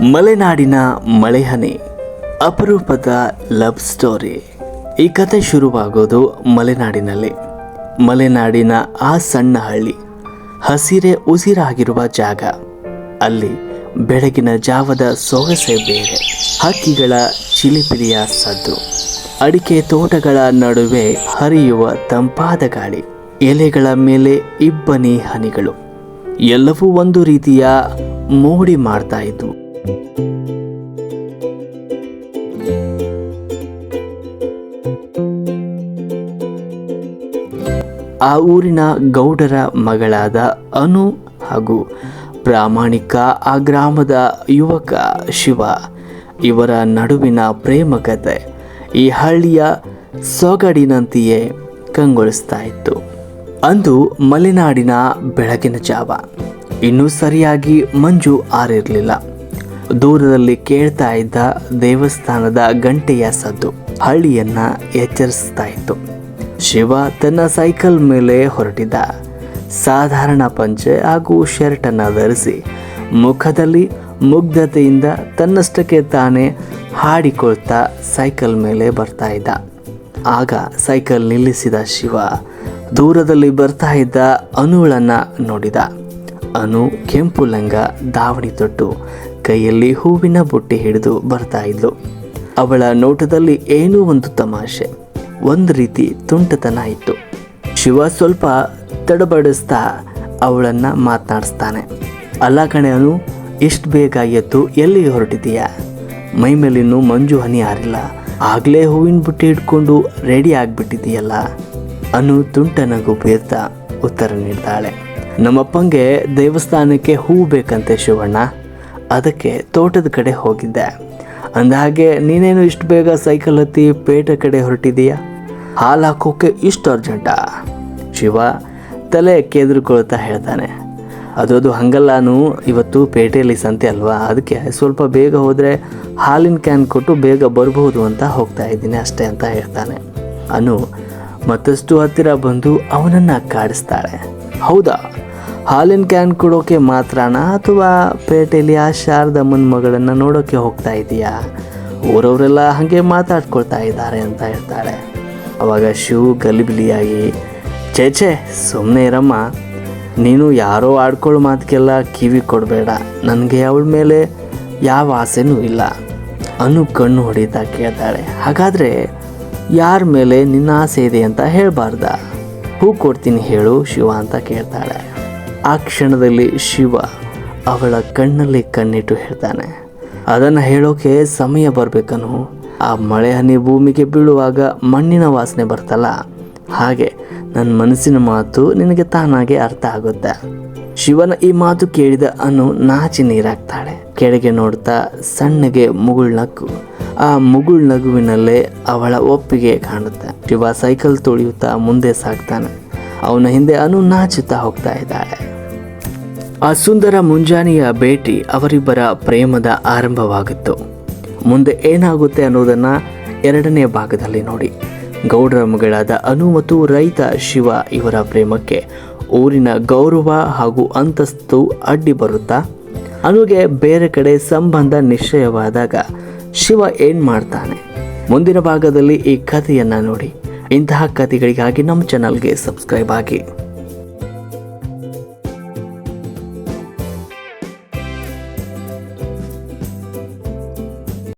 ಮಲೆನಾಡಿನ ಮಳೆಹನಿ, ಅಪರೂಪದ love story. ಈ ಕತೆ ಶುರುವಾಗೋದು ಮಲೆನಾಡಿನಲ್ಲಿ. ಮಲೆನಾಡಿನ ಆ ಸಣ್ಣ ಹಳ್ಳಿ, ಹಸಿರೇ ಉಸಿರಾಗಿರುವ ಜಾಗ. ಅಲ್ಲಿ ಬೆಳಗಿನ ಜಾವದ ಸೊಗಸೆ ಬೇರೆ. ಹಕ್ಕಿಗಳ ಚಿಲಿಪಿಲಿಯ ಸದ್ದು, ಅಡಿಕೆ ತೋಟಗಳ ನಡುವೆ ಹರಿಯುವ ತಂಪಾದ ಗಾಳಿ, ಎಲೆಗಳ ಮೇಲೆ ಇಬ್ಬನಿ ಹನಿಗಳು, ಎಲ್ಲವೂ ಒಂದು ರೀತಿಯ ಮೋಡಿ ಮಾಡ್ತಾ ಇದ್ವು. ಆ ಊರಿನ ಗೌಡರ ಮಗಳಾದ ಅನು ಹಾಗೂ ಪ್ರಾಮಾಣಿಕ ಆ ಗ್ರಾಮದ ಯುವಕ ಶಿವ, ಇವರ ನಡುವಿನ ಪ್ರೇಮ ಕಥೆ ಈ ಹಳ್ಳಿಯ ಸೊಗಡಿನಂತೆಯೇ ಕಂಗೊಳಿಸ್ತಾ ಇತ್ತು. ಅಂದು ಮಲೆನಾಡಿನ ಬೆಳಗಿನ ಜಾವ. ಇನ್ನೂ ಸರಿಯಾಗಿ ಮಂಜು ಆರಿರಲಿಲ್ಲ. ದೂರದಲ್ಲಿ ಕೇಳ್ತಾ ಇದ್ದ ದೇವಸ್ಥಾನದ ಗಂಟೆಯ ಸದ್ದು ಹಳ್ಳಿಯನ್ನ ಎಚ್ಚರಿಸ್ತಾ ಇತ್ತು. ಶಿವ ತನ್ನ ಸೈಕಲ್ ಮೇಲೆ ಹೊರಟಿದ್ದ. ಸಾಧಾರಣ ಪಂಚೆ ಹಾಗೂ ಶರ್ಟನ್ನು ಧರಿಸಿ ಮುಖದಲ್ಲಿ ಮುಗ್ಧತೆಯಿಂದ ತನ್ನಷ್ಟಕ್ಕೆ ತಾನೇ ಹಾಡಿಕೊಳ್ತಾ ಸೈಕಲ್ ಮೇಲೆ ಬರ್ತಾ ಇದ್ದ. ಆಗ ಸೈಕಲ್ ನಿಲ್ಲಿಸಿದ ಶಿವ ದೂರದಲ್ಲಿ ಬರ್ತಾ ಇದ್ದ ಅನುಳನ್ನು ನೋಡಿದ. ಅನು ಕೆಂಪು ಲಂಗ ದಾವಣಿ ತೊಟ್ಟು ಕೈಯಲ್ಲಿ ಹೂವಿನ ಬುಟ್ಟಿ ಹಿಡಿದು ಬರ್ತಾ ಇದ್ಲು. ಅವಳ ನೋಟದಲ್ಲಿ ಏನೋ ಒಂದು ತಮಾಷೆ, ಒಂದು ರೀತಿ ತುಂಟತನ ಇತ್ತು. ಶಿವ ಸ್ವಲ್ಪ ತಡಬಡಿಸ್ತಾ ಅವಳನ್ನು ಮಾತನಾಡಿಸ್ತಾನೆ. ಅಲ್ಲ ಕಣೆ ಅನು, ಇಷ್ಟು ಬೇಗ ಎದ್ದು ಎಲ್ಲಿಗೆ ಹೊರಟಿದೀಯಾ? ಮೈ ಮೇಲಿನ್ನೂ ಮಂಜು ಹನಿ ಆರಿಲ್ಲ, ಆಗಲೇ ಹೂವಿನ ಬುಟ್ಟಿ ಹಿಡ್ಕೊಂಡು ರೆಡಿ ಆಗಿಬಿಟ್ಟಿದೆಯಲ್ಲ. ಅನು ತುಂಟ ನಗು ಬೀರ್ತಾ ಉತ್ತರ ನೀಡ್ತಾಳೆ. ನಮ್ಮಪ್ಪಂಗೆ ದೇವಸ್ಥಾನಕ್ಕೆ ಹೂ ಬೇಕಂತೆ ಶಿವಣ್ಣ, ಅದಕ್ಕೆ ತೋಟದ ಕಡೆ ಹೋಗಿದ್ದೆ. ಅಂದಹಾಗೆ ನೀನೇನು ಇಷ್ಟು ಬೇಗ ಸೈಕಲ್ ಹತ್ತಿ ಪೇಟೆ ಕಡೆ ಹೊರಟಿದೀಯಾ? ಹಾಲು ಹಾಕೋಕೆ ಇಷ್ಟು ಅರ್ಜೆಂಟಾ? ಶಿವ ತಲೆ ಕೆದ್ರುಕೊಳ್ತಾ ಹೇಳ್ತಾನೆ. ಅದು ಹಂಗಲ್ಲಾನು, ಇವತ್ತು ಪೇಟೆಯಲ್ಲಿ ಸಂತೆ ಅಲ್ವಾ, ಅದಕ್ಕೆ ಸ್ವಲ್ಪ ಬೇಗ ಹೋದರೆ ಹಾಲಿನ ಕ್ಯಾನ್ ಕೊಟ್ಟು ಬೇಗ ಬರ್ಬೋದು ಅಂತ ಹೋಗ್ತಾ ಇದ್ದೀನಿ ಅಷ್ಟೇ ಅಂತ ಹೇಳ್ತಾನೆ. ಅನು ಮತ್ತಷ್ಟು ಹತ್ತಿರ ಬಂದು ಅವನನ್ನು ಕಾಡಿಸ್ತಾಳೆ. ಹೌದಾ, ಹಾಲಿನ ಕ್ಯಾನ್ ಕೊಡೋಕೆ ಮಾತ್ರನಾ ಅಥವಾ ಪೇಟೆಯಲ್ಲಿ ಆ ಶಾರದಮ್ಮನ ಮಗಳನ್ನು ನೋಡೋಕ್ಕೆ ಹೋಗ್ತಾ ಇದೆಯಾ? ಊರವರೆಲ್ಲ ಹಾಗೆ ಮಾತಾಡ್ಕೊಳ್ತಾ ಇದ್ದಾರೆ ಅಂತ ಹೇಳ್ತಾಳೆ. ಅವಾಗ ಶಿವ್ ಗಲಿಬಿಲಿಯಾಗಿ, ಛೇ ಸುಮ್ಮನೆ ಇರಮ್ಮ, ನೀನು ಯಾರೋ ಆಡ್ಕೊಳ್ಳೋ ಮಾತಿಗೆಲ್ಲ ಕಿವಿ ಕೊಡಬೇಡ, ನನಗೆ ಅವಳ ಮೇಲೆ ಯಾವ ಆಸೆನೂ ಇಲ್ಲ. ಅನು ಕಣ್ಣು ಹೊಡಿತಾ ಕೇಳ್ತಾಳೆ. ಹಾಗಾದರೆ ಯಾರ ಮೇಲೆ ನಿನ್ನ ಆಸೆ ಇದೆ ಅಂತ ಹೇಳಬಾರ್ದ? ಹೂ ಕೊಡ್ತೀನಿ ಹೇಳು ಶಿವ ಅಂತ ಕೇಳ್ತಾಳೆ. ಆ ಕ್ಷಣದಲ್ಲಿ ಶಿವ ಅವಳ ಕಣ್ಣಲ್ಲಿ ಕಣ್ಣಿಟ್ಟು ಹೇಳ್ತಾನೆ, ಅದನ್ನು ಹೇಳೋಕೆ ಸಮಯ ಬರಬೇಕನು. ಆ ಮಳೆ ಹನಿ ಭೂಮಿಗೆ ಬೀಳುವಾಗ ಮಣ್ಣಿನ ವಾಸನೆ ಬರ್ತಲ್ಲ, ಹಾಗೆ ನನ್ನ ಮನಸ್ಸಿನ ಮಾತು ನಿನಗೆ ತಾನಾಗೆ ಅರ್ಥ ಆಗುತ್ತೆ. ಶಿವನ ಈ ಮಾತು ಕೇಳಿದ ಅನು ನಾಚಿ ನೀರಾಗ್ತಾಳೆ. ಕೆಳಗೆ ನೋಡ್ತಾ ಸಣ್ಣಗೆ ಮುಗುಳ್ನಕ್ಕು. ಆ ಮುಗುಳ್ನಗುವಿನಲ್ಲೇ ಅವಳ ಒಪ್ಪಿಗೆ ಕಾಣುತ್ತೆ. ಶಿವ ಸೈಕಲ್ ತುಳಿಯುತ್ತಾ ಮುಂದೆ ಸಾಗ್ತಾನೆ. ಅವನ ಹಿಂದೆ ಅನು ನಾಚುತ್ತಾ ಹೋಗ್ತಾ ಇದ್ದಾಳೆ. ಆ ಸುಂದರ ಮುಂಜಾನೆಯ ಭೇಟಿ ಅವರಿಬ್ಬರ ಪ್ರೇಮದ ಆರಂಭವಾಗಿತ್ತು. ಮುಂದೆ ಏನಾಗುತ್ತೆ ಅನ್ನೋದನ್ನು ಎರಡನೇ ಭಾಗದಲ್ಲಿ ನೋಡಿ. ಗೌಡರ ಮಗಳಾದ ಅನು ಮತ್ತು ರೈತ ಶಿವ ಇವರ ಪ್ರೇಮಕ್ಕೆ ಊರಿನ ಗೌರವ ಹಾಗೂ ಅಂತಸ್ತು ಅಡ್ಡಿ ಬರುತ್ತಾ? ಅನುಗೆ ಬೇರೆ ಕಡೆ ಸಂಬಂಧ ನಿಶ್ಚಯವಾದಾಗ ಶಿವ ಏನು ಮಾಡ್ತಾನೆ? ಮುಂದಿನ ಭಾಗದಲ್ಲಿ ಈ ಕಥೆಯನ್ನು ನೋಡಿ. ಇಂತಹ ಕಥೆಗಳಿಗಾಗಿ ನಮ್ಮ ಚಾನಲ್ಗೆ ಸಬ್ಸ್ಕ್ರೈಬ್ ಆಗಿ.